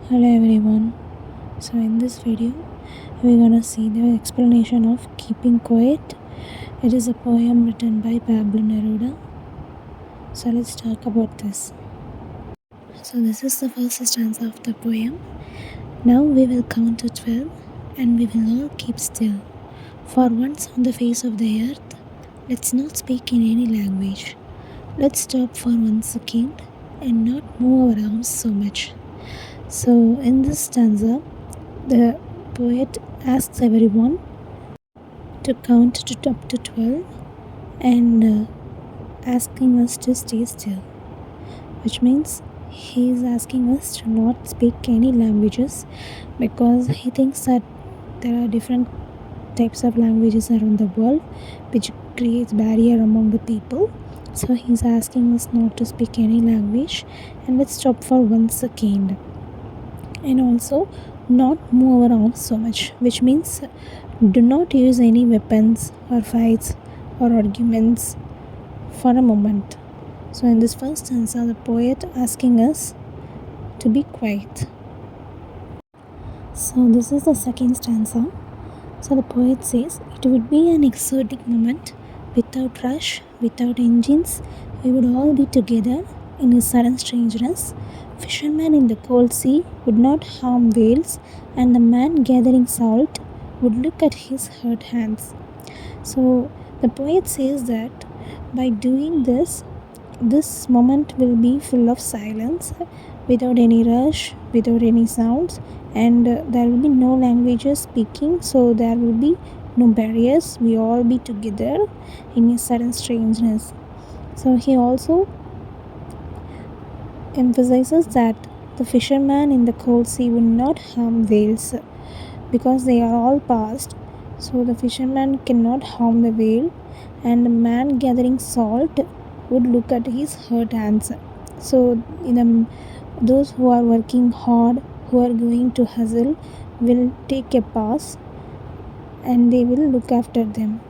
Hello everyone. So in this video we're gonna see the explanation of Keeping Quiet. It is a poem written by Pablo Neruda. So let's talk about this. So this is the first stanza of the poem. Now we will count to 12 and we will all keep still. For once on the face of the earth, let's not speak in any language. Let's stop for 1 second and not move our arms so much. So in this stanza, the poet asks everyone to count to up to 12 and asking us to stay still, which means he is asking us to not speak any languages because he thinks that there are different types of languages around the world which creates barrier among the people. So he's asking us not to speak any language and let's stop for 1 second and also not move around so much, which means do not use any weapons or fights or arguments for a moment. So in this first stanza, the poet asking us to be quiet. So this is the second stanza. So the poet says, it would be an exotic moment without rush, without engines. We would all be together in a sudden strangeness. Fishermen in the cold sea would not harm whales, and the man gathering salt would look at his hurt hands. So the poet says that by doing this, this moment will be full of silence, without any rush, without any sounds, and there will be no languages speaking, so there will be no barriers. We all be together in a sudden strangeness. So he also emphasizes that the fisherman in the cold sea would not harm whales because they are all past. So the fisherman cannot harm the whale, and the man gathering salt would look at his hurt hands. So those who are working hard, who are going to hustle, will take a pause and they will look after them.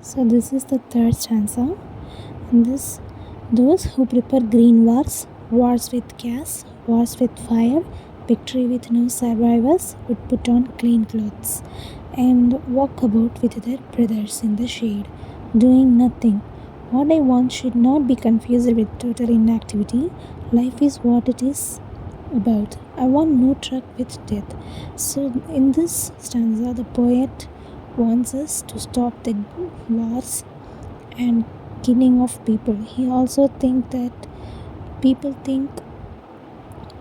So this is the third stanza. And this, those who prepare green wars, wars with gas, wars with fire, victory with no survivors, would put on clean clothes and walk about with their brothers in the shade, doing nothing. What I want should not be confused with total inactivity. Life is what it is about. I want no truck with death. So in this stanza, the poet wants us to stop the wars and killing of people. He also thinks that people think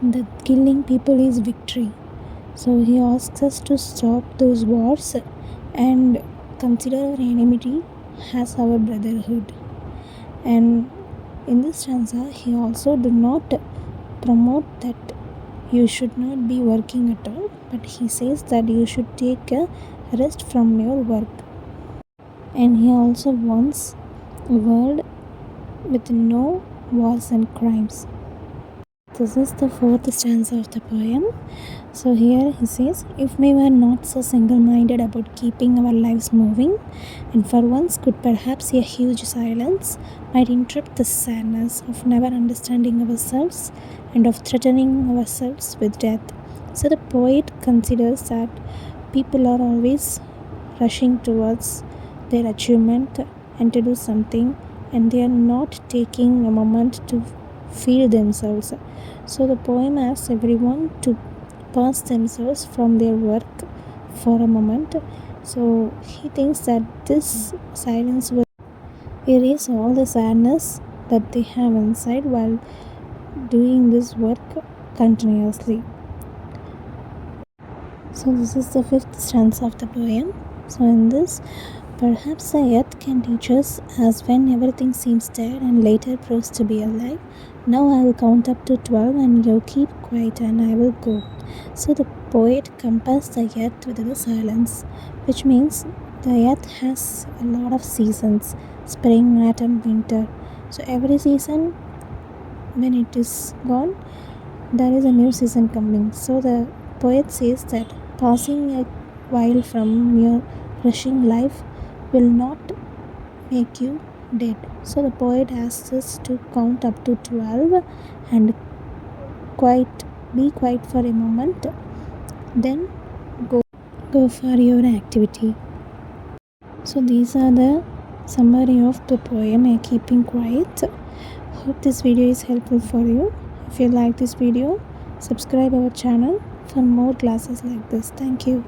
that killing people is victory. So he asks us to stop those wars and consider our enmity as our brotherhood. And in this stanza, he also do not promote that you should not be working at all, but he says that you should take a rest from your work. And he also wants a world with no wars and crimes. This is the fourth stanza of the poem. So here he says, if we were not so single-minded about keeping our lives moving, and for once could perhaps a huge silence might interrupt the sadness of never understanding ourselves and of threatening ourselves with death. So the poet considers that people are always rushing towards their achievement and to do something, and they are not taking a moment to feel themselves. So the poem asks everyone to pause themselves from their work for a moment. So he thinks that this silence will erase all the sadness that they have inside while doing this work continuously. So this is the fifth stanza of the poem. So in this, perhaps the earth can teach us as when everything seems dead and later proves to be alive. Now I will count up to 12 and you keep quiet and I will go. So the poet compares the earth with the silence, which means the earth has a lot of seasons, spring, autumn, winter. So every season, when it is gone, there is a new season coming. So the poet says that passing a while from your rushing life will not make you dead. So the poet asks us to count up to 12 and quiet be quiet for a moment, then go for your activity. So these are the summary of the poem A Keeping Quiet. Hope this video is helpful for you. If you like this video, subscribe our channel for more classes like this. Thank you.